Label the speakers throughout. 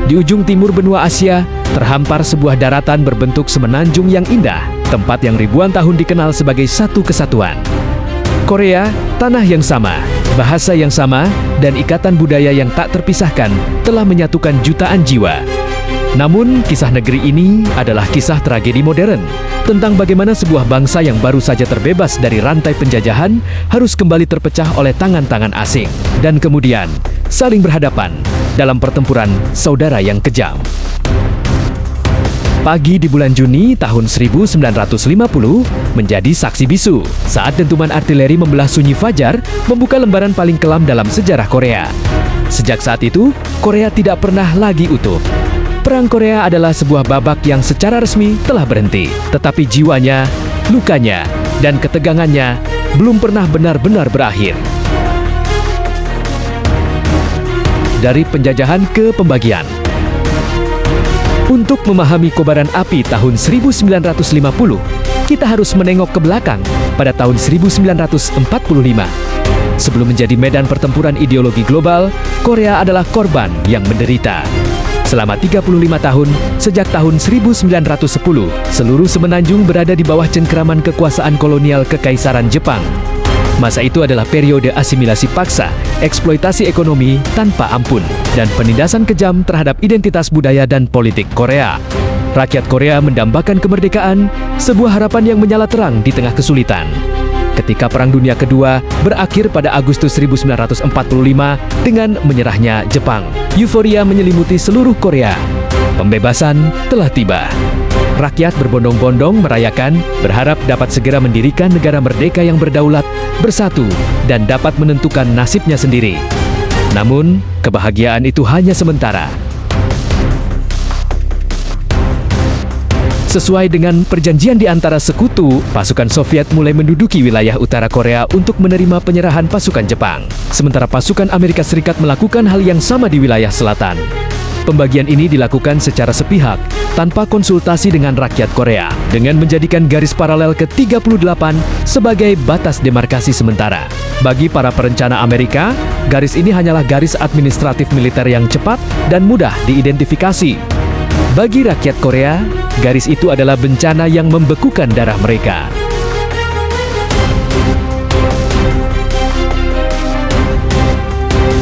Speaker 1: Di ujung timur benua Asia, terhampar sebuah daratan berbentuk semenanjung yang indah, tempat yang ribuan tahun dikenal sebagai satu kesatuan. Korea, tanah yang sama, bahasa yang sama, dan ikatan budaya yang tak terpisahkan telah menyatukan jutaan jiwa. Namun, kisah negeri ini adalah kisah tragedi modern tentang bagaimana sebuah bangsa yang baru saja terbebas dari rantai penjajahan harus kembali terpecah oleh tangan-tangan asing dan kemudian saling berhadapan dalam pertempuran saudara yang kejam. Pagi di bulan Juni tahun 1950 menjadi saksi bisu saat dentuman artileri membelah sunyi fajar membuka lembaran paling kelam dalam sejarah Korea. Sejak saat itu, Korea tidak pernah lagi utuh. Perang Korea adalah sebuah babak yang secara resmi telah berhenti, tetapi jiwanya, lukanya, dan ketegangannya belum pernah benar-benar berakhir. Dari penjajahan ke pembagian. Untuk memahami kobaran api tahun 1950, kita harus menengok ke belakang pada tahun 1945. Sebelum menjadi medan pertempuran ideologi global, Korea adalah korban yang menderita. Selama 35 tahun, sejak tahun 1910, seluruh semenanjung berada di bawah cengkeraman kekuasaan kolonial Kekaisaran Jepang. Masa itu adalah periode asimilasi paksa, eksploitasi ekonomi tanpa ampun, dan penindasan kejam terhadap identitas budaya dan politik Korea. Rakyat Korea mendambakan kemerdekaan, sebuah harapan yang menyala terang di tengah kesulitan. Ketika Perang Dunia Kedua berakhir pada Agustus 1945 dengan menyerahnya Jepang, euforia menyelimuti seluruh Korea. Pembebasan telah tiba. Rakyat berbondong-bondong merayakan, berharap dapat segera mendirikan negara merdeka yang berdaulat, bersatu, dan dapat menentukan nasibnya sendiri. Namun, kebahagiaan itu hanya sementara. Sesuai dengan perjanjian di antara sekutu, pasukan Soviet mulai menduduki wilayah utara Korea untuk menerima penyerahan pasukan Jepang. Sementara pasukan Amerika Serikat melakukan hal yang sama di wilayah selatan. Pembagian ini dilakukan secara sepihak, tanpa konsultasi dengan rakyat Korea, dengan menjadikan garis paralel ke-38 sebagai batas demarkasi sementara. Bagi para perencana Amerika, garis ini hanyalah garis administratif militer yang cepat dan mudah diidentifikasi. Bagi rakyat Korea, garis itu adalah bencana yang membekukan darah mereka.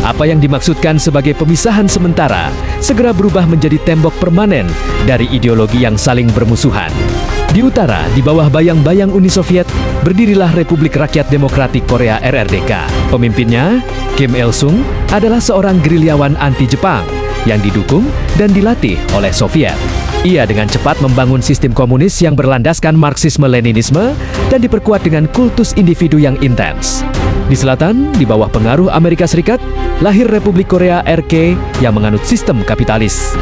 Speaker 1: Apa yang dimaksudkan sebagai pemisahan sementara segera berubah menjadi tembok permanen dari ideologi yang saling bermusuhan. Di utara, di bawah bayang-bayang Uni Soviet, berdirilah Republik Rakyat Demokratik Korea (RRDK). Pemimpinnya, Kim Il-sung, adalah seorang gerilyawan anti-Jepang yang didukung dan dilatih oleh Soviet. Ia dengan cepat membangun sistem komunis yang berlandaskan Marxisme-Leninisme dan diperkuat dengan kultus individu yang intens. Di selatan, di bawah pengaruh Amerika Serikat, lahir Republik Korea (RK) yang menganut sistem kapitalis.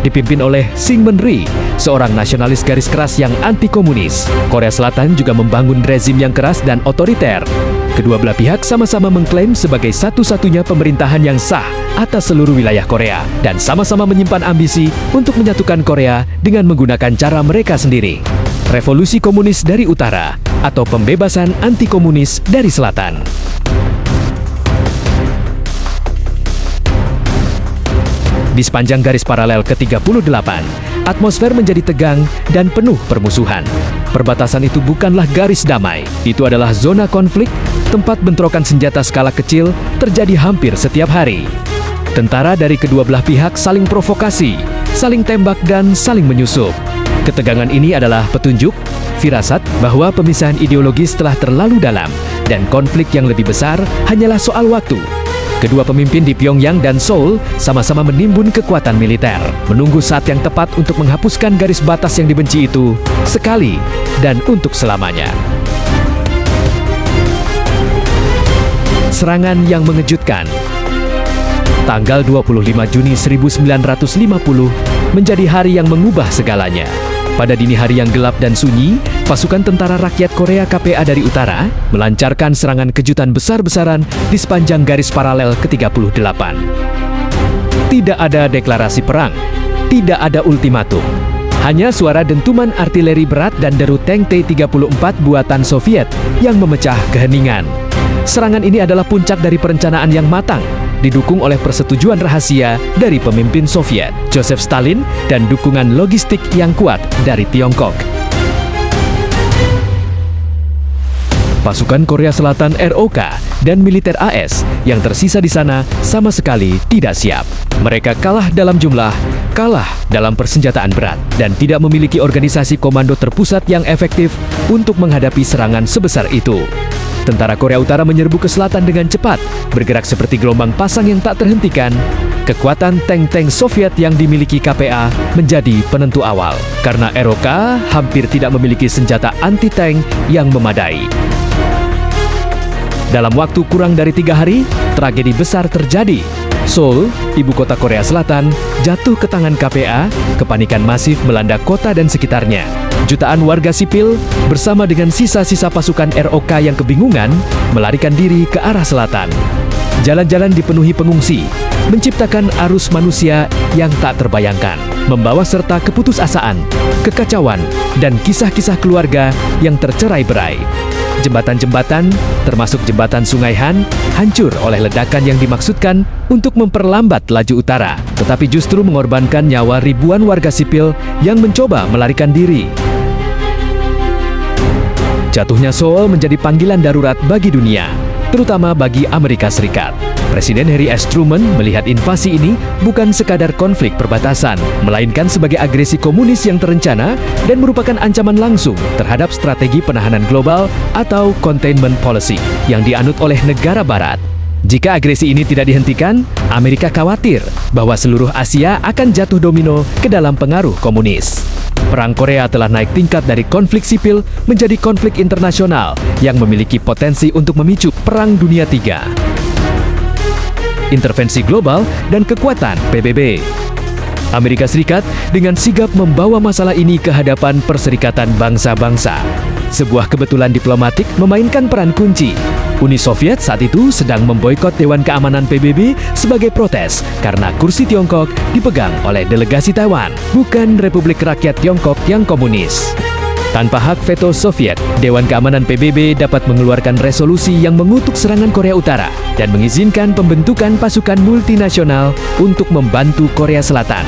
Speaker 1: Dipimpin oleh Syngman Rhee, seorang nasionalis garis keras yang anti-komunis. Korea Selatan juga membangun rezim yang keras dan otoriter. Kedua belah pihak sama-sama mengklaim sebagai satu-satunya pemerintahan yang sah atas seluruh wilayah Korea dan sama-sama menyimpan ambisi untuk menyatukan Korea dengan menggunakan cara mereka sendiri. Revolusi komunis dari utara atau pembebasan anti-komunis dari selatan. Di sepanjang garis paralel ke-38, atmosfer menjadi tegang dan penuh permusuhan. Perbatasan itu bukanlah garis damai, itu adalah zona konflik, tempat bentrokan senjata skala kecil terjadi hampir setiap hari. Tentara dari kedua belah pihak saling provokasi, saling tembak dan saling menyusup. Ketegangan ini adalah petunjuk, firasat bahwa pemisahan ideologis telah terlalu dalam dan konflik yang lebih besar hanyalah soal waktu. Kedua pemimpin di Pyongyang dan Seoul sama-sama menimbun kekuatan militer, menunggu saat yang tepat untuk menghapuskan garis batas yang dibenci itu sekali dan untuk selamanya. Serangan yang mengejutkan. Tanggal 25 Juni 1950 menjadi hari yang mengubah segalanya. Pada dini hari yang gelap dan sunyi, pasukan tentara rakyat Korea KPA dari utara melancarkan serangan kejutan besar-besaran di sepanjang garis paralel ke-38. Tidak ada deklarasi perang, tidak ada ultimatum. Hanya suara dentuman artileri berat dan deru tank T-34 buatan Soviet yang memecah keheningan. Serangan ini adalah puncak dari perencanaan yang matang, didukung oleh persetujuan rahasia dari pemimpin Soviet, Joseph Stalin, dan dukungan logistik yang kuat dari Tiongkok. Pasukan Korea Selatan ROK dan militer AS yang tersisa di sana sama sekali tidak siap. Mereka kalah dalam jumlah, kalah dalam persenjataan berat, dan tidak memiliki organisasi komando terpusat yang efektif untuk menghadapi serangan sebesar itu. Tentara Korea Utara menyerbu ke selatan dengan cepat, bergerak seperti gelombang pasang yang tak terhentikan. Kekuatan tank-tank Soviet yang dimiliki KPA menjadi penentu awal, karena ROK hampir tidak memiliki senjata anti-tank yang memadai. Dalam waktu kurang dari 3 hari, tragedi besar terjadi. Seoul, ibu kota Korea Selatan, jatuh ke tangan KPA, kepanikan masif melanda kota dan sekitarnya. Jutaan warga sipil bersama dengan sisa-sisa pasukan ROK yang kebingungan melarikan diri ke arah selatan. Jalan-jalan dipenuhi pengungsi, menciptakan arus manusia yang tak terbayangkan, membawa serta keputusasaan, kekacauan, dan kisah-kisah keluarga yang tercerai-berai. Jembatan-jembatan, termasuk jembatan Sungai Han, hancur oleh ledakan yang dimaksudkan untuk memperlambat laju utara, tetapi justru mengorbankan nyawa ribuan warga sipil yang mencoba melarikan diri. Jatuhnya Seoul menjadi panggilan darurat bagi dunia, terutama bagi Amerika Serikat. Presiden Harry S. Truman melihat invasi ini bukan sekadar konflik perbatasan, melainkan sebagai agresi komunis yang terencana dan merupakan ancaman langsung terhadap strategi penahanan global atau containment policy yang dianut oleh negara barat. Jika agresi ini tidak dihentikan, Amerika khawatir bahwa seluruh Asia akan jatuh domino ke dalam pengaruh komunis. Perang Korea telah naik tingkat dari konflik sipil menjadi konflik internasional yang memiliki potensi untuk memicu Perang Dunia III. Intervensi global dan kekuatan PBB. Amerika Serikat dengan sigap membawa masalah ini ke hadapan Perserikatan Bangsa-Bangsa. Sebuah kebetulan diplomatik memainkan peran kunci. Uni Soviet saat itu sedang memboikot Dewan Keamanan PBB sebagai protes karena kursi Tiongkok dipegang oleh delegasi Taiwan, bukan Republik Rakyat Tiongkok yang komunis. Tanpa hak veto Soviet, Dewan Keamanan PBB dapat mengeluarkan resolusi yang mengutuk serangan Korea Utara dan mengizinkan pembentukan pasukan multinasional untuk membantu Korea Selatan.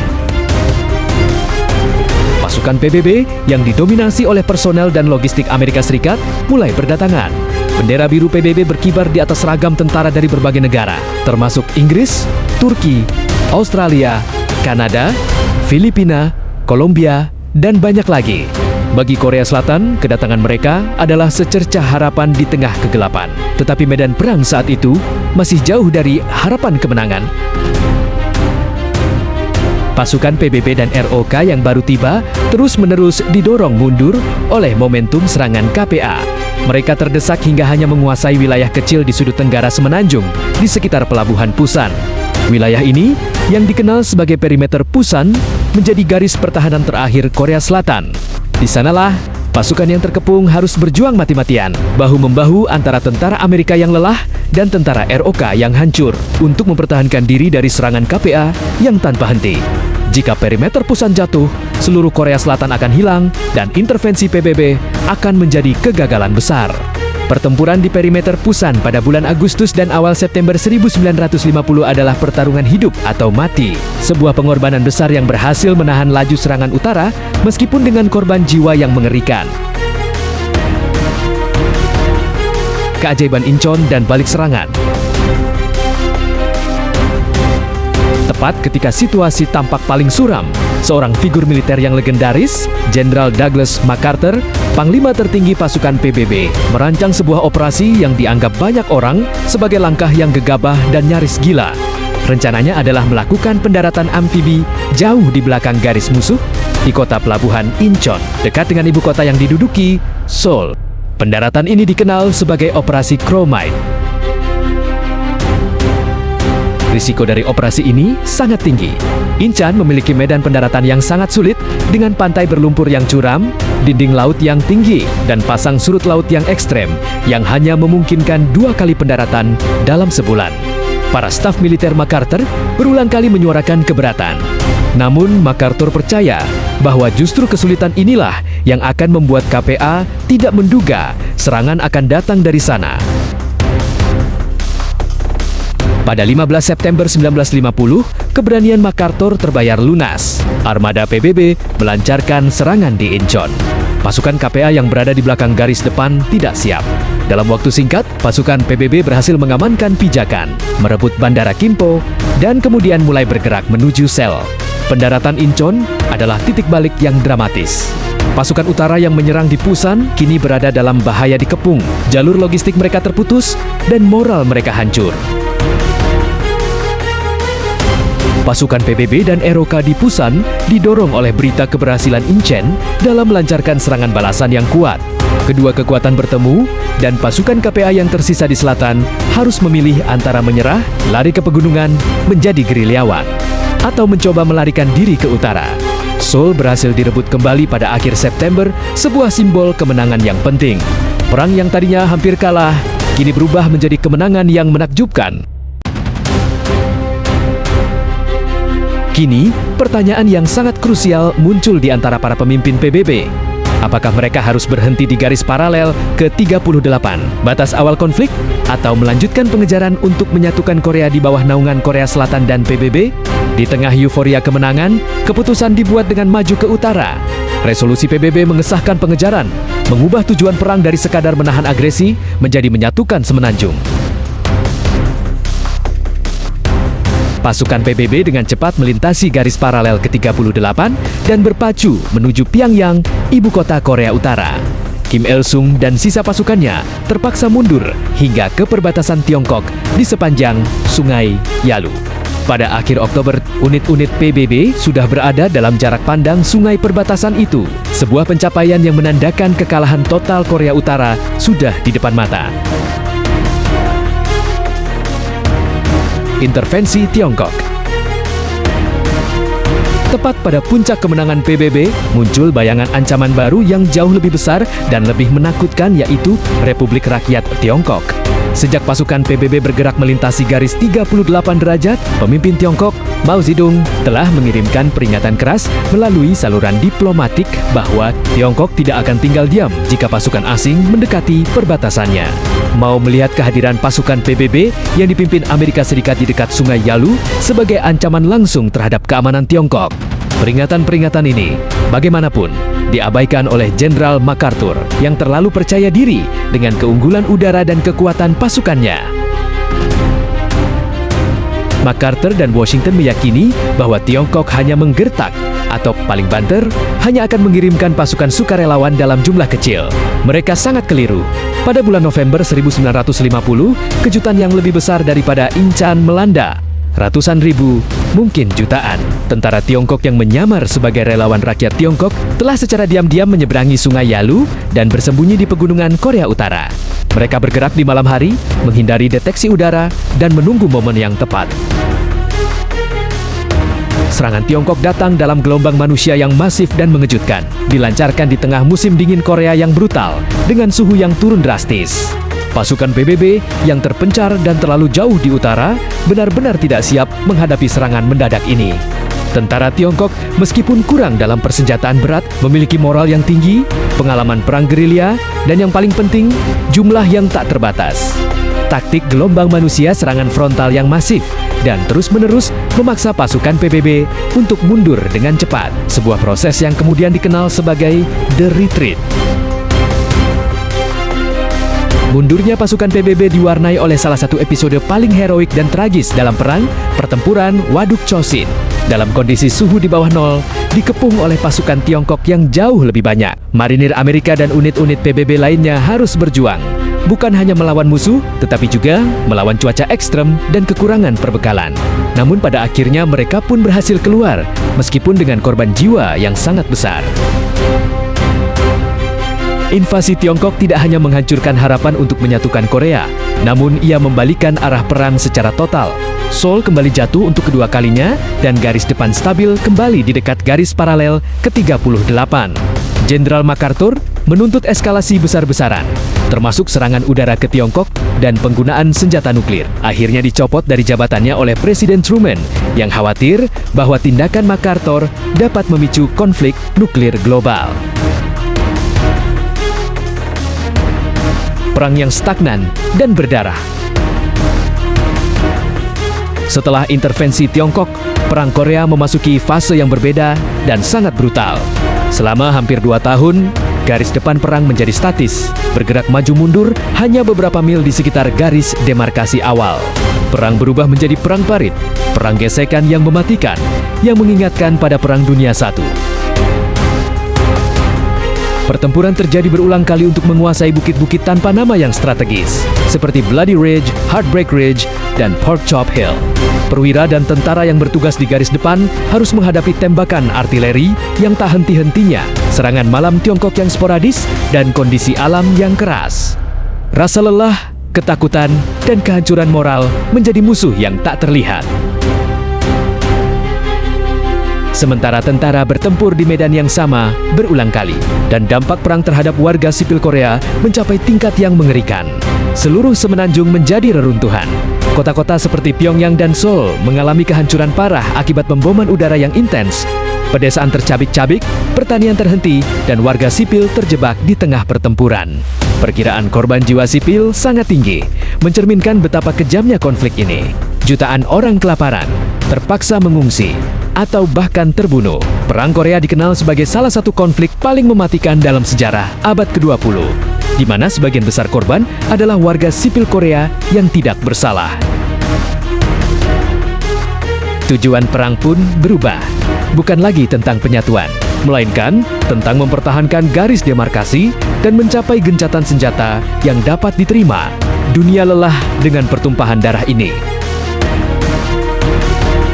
Speaker 1: Pasukan PBB yang didominasi oleh personel dan logistik Amerika Serikat mulai berdatangan. Bendera biru PBB berkibar di atas ragam tentara dari berbagai negara, termasuk Inggris, Turki, Australia, Kanada, Filipina, Kolombia, dan banyak lagi. Bagi Korea Selatan, kedatangan mereka adalah secercah harapan di tengah kegelapan. Tetapi medan perang saat itu masih jauh dari harapan kemenangan. Pasukan PBB dan ROK yang baru tiba terus-menerus didorong mundur oleh momentum serangan KPA. Mereka terdesak hingga hanya menguasai wilayah kecil di sudut tenggara Semenanjung di sekitar pelabuhan Pusan. Wilayah ini, yang dikenal sebagai perimeter Pusan, menjadi garis pertahanan terakhir Korea Selatan. Di sanalah pasukan yang terkepung harus berjuang mati-matian, bahu-membahu antara tentara Amerika yang lelah dan tentara ROK yang hancur untuk mempertahankan diri dari serangan KPA yang tanpa henti. Jika perimeter Pusan jatuh, seluruh Korea Selatan akan hilang dan intervensi PBB akan menjadi kegagalan besar. Pertempuran di perimeter Pusan pada bulan Agustus dan awal September 1950 adalah pertarungan hidup atau mati. Sebuah pengorbanan besar yang berhasil menahan laju serangan utara meskipun dengan korban jiwa yang mengerikan. Keajaiban Incheon dan balik serangan. Tepat ketika situasi tampak paling suram, seorang figur militer yang legendaris, Jenderal Douglas MacArthur, Panglima tertinggi pasukan PBB, merancang sebuah operasi yang dianggap banyak orang sebagai langkah yang gegabah dan nyaris gila. Rencananya adalah melakukan pendaratan amfibi jauh di belakang garis musuh di kota pelabuhan Incheon, dekat dengan ibu kota yang diduduki, Seoul. Pendaratan ini dikenal sebagai Operasi Chromite. Risiko dari operasi ini sangat tinggi. Incheon memiliki medan pendaratan yang sangat sulit dengan pantai berlumpur yang curam, dinding laut yang tinggi, dan pasang surut laut yang ekstrem yang hanya memungkinkan 2 kali pendaratan dalam sebulan. Para staf militer MacArthur berulang kali menyuarakan keberatan. Namun MacArthur percaya bahwa justru kesulitan inilah yang akan membuat KPA tidak menduga serangan akan datang dari sana. Pada 15 September 1950, keberanian MacArthur terbayar lunas. Armada PBB melancarkan serangan di Incheon. Pasukan KPA yang berada di belakang garis depan tidak siap. Dalam waktu singkat, pasukan PBB berhasil mengamankan pijakan, merebut Bandara Kimpo, dan kemudian mulai bergerak menuju Sel. Pendaratan Incheon adalah titik balik yang dramatis. Pasukan utara yang menyerang di Pusan kini berada dalam bahaya dikepung. Jalur logistik mereka terputus dan moral mereka hancur. Pasukan PBB dan ROK di Pusan didorong oleh berita keberhasilan Incheon dalam melancarkan serangan balasan yang kuat. Kedua kekuatan bertemu dan pasukan KPA yang tersisa di selatan harus memilih antara menyerah, lari ke pegunungan, menjadi gerilyawan, atau mencoba melarikan diri ke utara. Seoul berhasil direbut kembali pada akhir September, sebuah simbol kemenangan yang penting. Perang yang tadinya hampir kalah, kini berubah menjadi kemenangan yang menakjubkan. Kini, pertanyaan yang sangat krusial muncul di antara para pemimpin PBB. Apakah mereka harus berhenti di garis paralel ke-38, batas awal konflik, atau melanjutkan pengejaran untuk menyatukan Korea di bawah naungan Korea Selatan dan PBB? Di tengah euforia kemenangan, keputusan dibuat dengan maju ke utara. Resolusi PBB mengesahkan pengejaran, mengubah tujuan perang dari sekadar menahan agresi menjadi menyatukan semenanjung. Pasukan PBB dengan cepat melintasi garis paralel ke-38 dan berpacu menuju Pyongyang, ibu kota Korea Utara. Kim Il-sung dan sisa pasukannya terpaksa mundur hingga ke perbatasan Tiongkok di sepanjang Sungai Yalu. Pada akhir Oktober, unit-unit PBB sudah berada dalam jarak pandang sungai perbatasan itu. Sebuah pencapaian yang menandakan kekalahan total Korea Utara sudah di depan mata. Intervensi Tiongkok. Tepat pada puncak kemenangan PBB, muncul bayangan ancaman baru yang jauh lebih besar dan lebih menakutkan, yaitu Republik Rakyat Tiongkok. Sejak pasukan PBB bergerak melintasi garis 38 derajat, pemimpin Tiongkok, Mao Zedong, telah mengirimkan peringatan keras melalui saluran diplomatik bahwa Tiongkok tidak akan tinggal diam jika pasukan asing mendekati perbatasannya. Mao melihat kehadiran pasukan PBB yang dipimpin Amerika Serikat di dekat Sungai Yalu sebagai ancaman langsung terhadap keamanan Tiongkok. Peringatan-peringatan ini, bagaimanapun, diabaikan oleh Jenderal MacArthur yang terlalu percaya diri dengan keunggulan udara dan kekuatan pasukannya. MacArthur dan Washington meyakini bahwa Tiongkok hanya menggertak atau paling banter hanya akan mengirimkan pasukan sukarelawan dalam jumlah kecil. Mereka sangat keliru. Pada bulan November 1950, kejutan yang lebih besar daripada Incheon melanda. Ratusan ribu, mungkin jutaan, tentara Tiongkok yang menyamar sebagai relawan rakyat Tiongkok telah secara diam-diam menyeberangi Sungai Yalu dan bersembunyi di pegunungan Korea Utara. Mereka bergerak di malam hari, menghindari deteksi udara, dan menunggu momen yang tepat. Serangan Tiongkok datang dalam gelombang manusia yang masif dan mengejutkan, dilancarkan di tengah musim dingin Korea yang brutal, dengan suhu yang turun drastis. Pasukan PBB yang terpencar dan terlalu jauh di utara benar-benar tidak siap menghadapi serangan mendadak ini. Tentara Tiongkok meskipun kurang dalam persenjataan berat, memiliki moral yang tinggi, pengalaman perang gerilya, dan yang paling penting, jumlah yang tak terbatas. Taktik gelombang manusia serangan frontal yang masif dan terus-menerus memaksa pasukan PBB untuk mundur dengan cepat. Sebuah proses yang kemudian dikenal sebagai The Retreat. Mundurnya pasukan PBB diwarnai oleh salah satu episode paling heroik dan tragis dalam perang, pertempuran Waduk Chosin. Dalam kondisi suhu di bawah nol, dikepung oleh pasukan Tiongkok yang jauh lebih banyak. Marinir Amerika dan unit-unit PBB lainnya harus berjuang. Bukan hanya melawan musuh, tetapi juga melawan cuaca ekstrem dan kekurangan perbekalan. Namun pada akhirnya mereka pun berhasil keluar, meskipun dengan korban jiwa yang sangat besar. Invasi Tiongkok tidak hanya menghancurkan harapan untuk menyatukan Korea, namun ia membalikan arah perang secara total. Seoul kembali jatuh untuk kedua kalinya dan garis depan stabil kembali di dekat garis paralel ke-38. Jenderal MacArthur menuntut eskalasi besar-besaran, termasuk serangan udara ke Tiongkok dan penggunaan senjata nuklir. Akhirnya dicopot dari jabatannya oleh Presiden Truman yang khawatir bahwa tindakan MacArthur dapat memicu konflik nuklir global. Perang yang stagnan dan berdarah. Setelah intervensi Tiongkok, Perang Korea memasuki fase yang berbeda dan sangat brutal. Selama hampir 2 tahun, garis depan perang menjadi statis, bergerak maju mundur hanya beberapa mil di sekitar garis demarkasi awal. Perang berubah menjadi perang parit, perang gesekan yang mematikan, yang mengingatkan pada Perang Dunia I. Pertempuran terjadi berulang kali untuk menguasai bukit-bukit tanpa nama yang strategis, seperti Bloody Ridge, Heartbreak Ridge, dan Pork Chop Hill. Perwira dan tentara yang bertugas di garis depan harus menghadapi tembakan artileri yang tak henti-hentinya, serangan malam Tiongkok yang sporadis, dan kondisi alam yang keras. Rasa lelah, ketakutan, dan kehancuran moral menjadi musuh yang tak terlihat. Sementara tentara bertempur di medan yang sama berulang kali, dan dampak perang terhadap warga sipil Korea mencapai tingkat yang mengerikan. Seluruh semenanjung menjadi reruntuhan. Kota-kota seperti Pyongyang dan Seoul mengalami kehancuran parah akibat pemboman udara yang intens. Pedesaan tercabik-cabik, pertanian terhenti, dan warga sipil terjebak di tengah pertempuran. Perkiraan korban jiwa sipil sangat tinggi, mencerminkan betapa kejamnya konflik ini. Jutaan orang kelaparan, terpaksa mengungsi, atau bahkan terbunuh. Perang Korea dikenal sebagai salah satu konflik paling mematikan dalam sejarah abad ke-20, di mana sebagian besar korban adalah warga sipil Korea yang tidak bersalah. Tujuan perang pun berubah, bukan lagi tentang penyatuan, melainkan tentang mempertahankan garis demarkasi dan mencapai gencatan senjata yang dapat diterima. Dunia lelah dengan pertumpahan darah ini.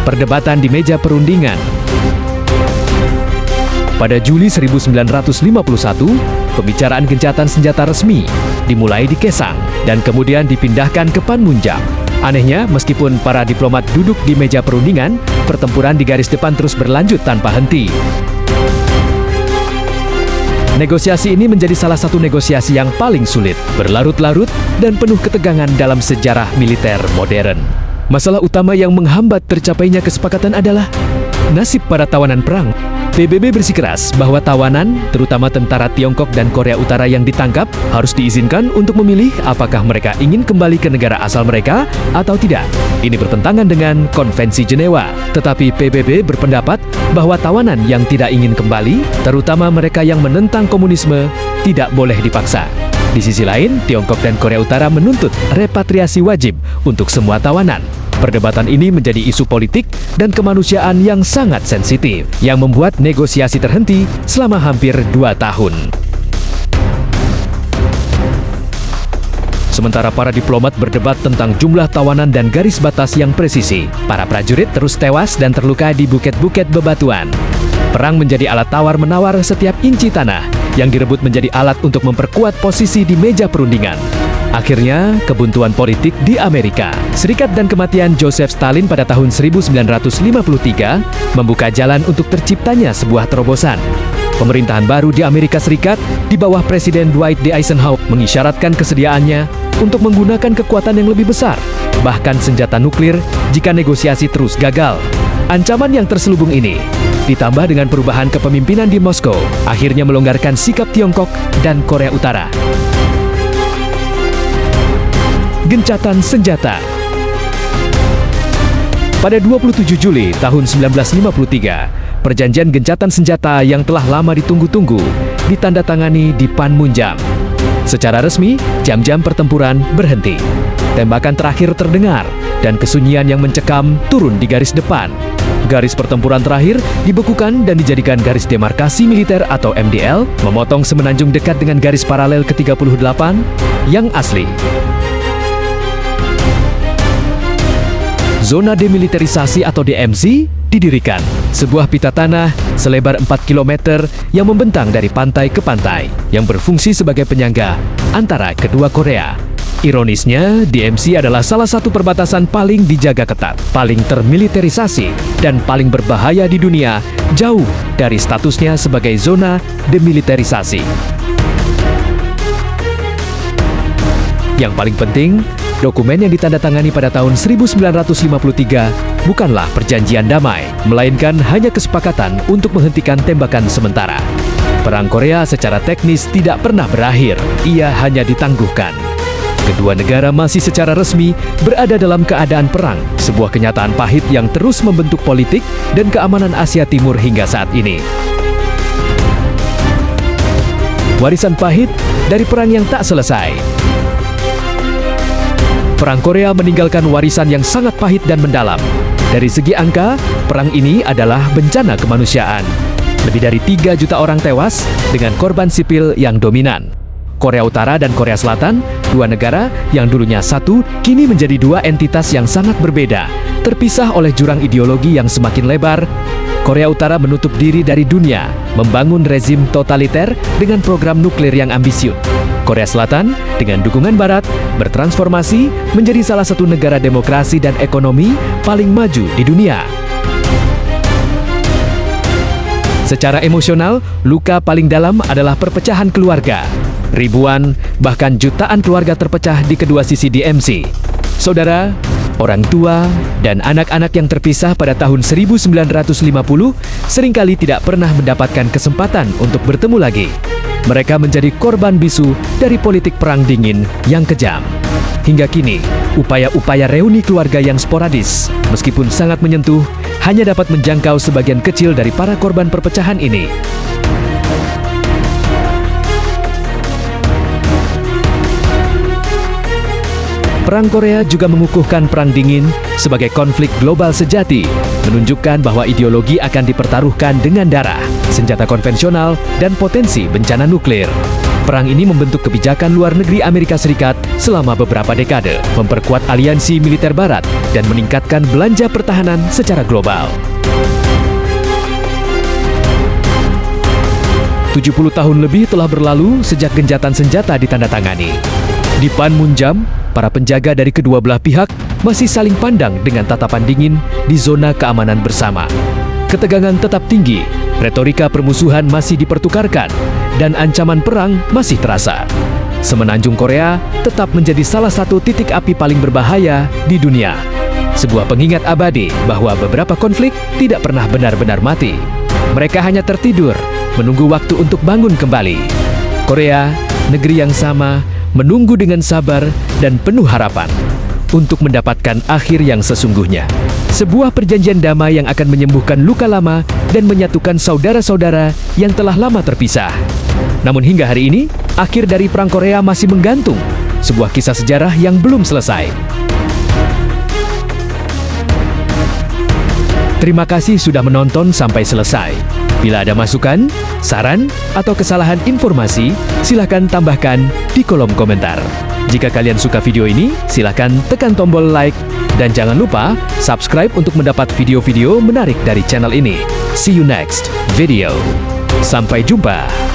Speaker 1: Perdebatan di meja perundingan. Pada Juli 1951, pembicaraan gencatan senjata resmi dimulai di Kaesang dan kemudian dipindahkan ke Panmunjom. Anehnya, meskipun para diplomat duduk di meja perundingan, pertempuran di garis depan terus berlanjut tanpa henti. Negosiasi ini menjadi salah satu negosiasi yang paling sulit, berlarut-larut, dan penuh ketegangan dalam sejarah militer modern. Masalah utama yang menghambat tercapainya kesepakatan adalah nasib para tawanan perang. PBB bersikeras bahwa tawanan, terutama tentara Tiongkok dan Korea Utara yang ditangkap, harus diizinkan untuk memilih apakah mereka ingin kembali ke negara asal mereka atau tidak. Ini bertentangan dengan Konvensi Jenewa, tetapi PBB berpendapat bahwa tawanan yang tidak ingin kembali, terutama mereka yang menentang komunisme, tidak boleh dipaksa. Di sisi lain, Tiongkok dan Korea Utara menuntut repatriasi wajib untuk semua tawanan. Perdebatan ini menjadi isu politik dan kemanusiaan yang sangat sensitif, yang membuat negosiasi terhenti selama hampir 2 tahun. Sementara para diplomat berdebat tentang jumlah tawanan dan garis batas yang presisi, para prajurit terus tewas dan terluka di bukit-bukit bebatuan. Perang menjadi alat tawar-menawar setiap inci tanah, yang direbut menjadi alat untuk memperkuat posisi di meja perundingan. Akhirnya, kebuntuan politik di Amerika Serikat dan kematian Joseph Stalin pada tahun 1953 membuka jalan untuk terciptanya sebuah terobosan. Pemerintahan baru di Amerika Serikat di bawah Presiden Dwight D. Eisenhower mengisyaratkan kesediaannya untuk menggunakan kekuatan yang lebih besar, bahkan senjata nuklir jika negosiasi terus gagal. Ancaman yang terselubung ini, ditambah dengan perubahan kepemimpinan di Moskow, akhirnya melonggarkan sikap Tiongkok dan Korea Utara. Gencatan senjata. Pada 27 Juli tahun 1953, perjanjian gencatan senjata yang telah lama ditunggu-tunggu ditandatangani di Panmunjom. Secara resmi, jam-jam pertempuran berhenti. Tembakan terakhir terdengar dan kesunyian yang mencekam turun di garis depan. Garis pertempuran terakhir dibekukan dan dijadikan garis demarkasi militer atau MDL, memotong semenanjung dekat dengan garis paralel ke-38 yang asli. Zona demilitarisasi atau DMZ didirikan, sebuah pita tanah selebar 4 km yang membentang dari pantai ke pantai, yang berfungsi sebagai penyangga antara kedua Korea. Ironisnya, DMZ adalah salah satu perbatasan paling dijaga ketat, paling termiliterisasi, dan paling berbahaya di dunia, jauh dari statusnya sebagai zona demilitarisasi. Yang paling penting, dokumen yang ditandatangani pada tahun 1953 bukanlah perjanjian damai, melainkan hanya kesepakatan untuk menghentikan tembakan sementara. Perang Korea secara teknis tidak pernah berakhir, ia hanya ditangguhkan. Kedua negara masih secara resmi berada dalam keadaan perang, sebuah kenyataan pahit yang terus membentuk politik dan keamanan Asia Timur hingga saat ini. Warisan pahit dari perang yang tak selesai. Perang Korea meninggalkan warisan yang sangat pahit dan mendalam. Dari segi angka, perang ini adalah bencana kemanusiaan. Lebih dari 3 juta orang tewas dengan korban sipil yang dominan. Korea Utara dan Korea Selatan, dua negara yang dulunya satu, kini menjadi dua entitas yang sangat berbeda, terpisah oleh jurang ideologi yang semakin lebar. Korea Utara menutup diri dari dunia, membangun rezim totaliter dengan program nuklir yang ambisius. Korea Selatan, dengan dukungan Barat, bertransformasi menjadi salah satu negara demokrasi dan ekonomi paling maju di dunia. Secara emosional, luka paling dalam adalah perpecahan keluarga. Ribuan, bahkan jutaan keluarga terpecah di kedua sisi DMZ. Saudara, orang tua, dan anak-anak yang terpisah pada tahun 1950 seringkali tidak pernah mendapatkan kesempatan untuk bertemu lagi. Mereka menjadi korban bisu dari politik perang dingin yang kejam. Hingga kini, upaya-upaya reuni keluarga yang sporadis, meskipun sangat menyentuh, hanya dapat menjangkau sebagian kecil dari para korban perpecahan ini. Perang Korea juga mengukuhkan Perang Dingin sebagai konflik global sejati, menunjukkan bahwa ideologi akan dipertaruhkan dengan darah, senjata konvensional, dan potensi bencana nuklir. Perang ini membentuk kebijakan luar negeri Amerika Serikat selama beberapa dekade, memperkuat aliansi militer Barat, dan meningkatkan belanja pertahanan secara global. 70 tahun lebih telah berlalu sejak gencatan senjata ditandatangani. Di Panmunjom, para penjaga dari kedua belah pihak masih saling pandang dengan tatapan dingin di zona keamanan bersama. Ketegangan tetap tinggi, retorika permusuhan masih dipertukarkan, dan ancaman perang masih terasa. Semenanjung Korea tetap menjadi salah satu titik api paling berbahaya di dunia. Sebuah pengingat abadi bahwa beberapa konflik tidak pernah benar-benar mati. Mereka hanya tertidur, menunggu waktu untuk bangun kembali. Korea, negeri yang sama, menunggu dengan sabar dan penuh harapan untuk mendapatkan akhir yang sesungguhnya. Sebuah perjanjian damai yang akan menyembuhkan luka lama dan menyatukan saudara-saudara yang telah lama terpisah. Namun hingga hari ini, akhir dari Perang Korea masih menggantung, sebuah kisah sejarah yang belum selesai. Terima kasih sudah menonton sampai selesai. Bila ada masukan, saran, atau kesalahan informasi, silakan tambahkan di kolom komentar. Jika kalian suka video ini, silakan tekan tombol like, dan jangan lupa subscribe untuk mendapat video-video menarik dari channel ini. See you next video. Sampai jumpa.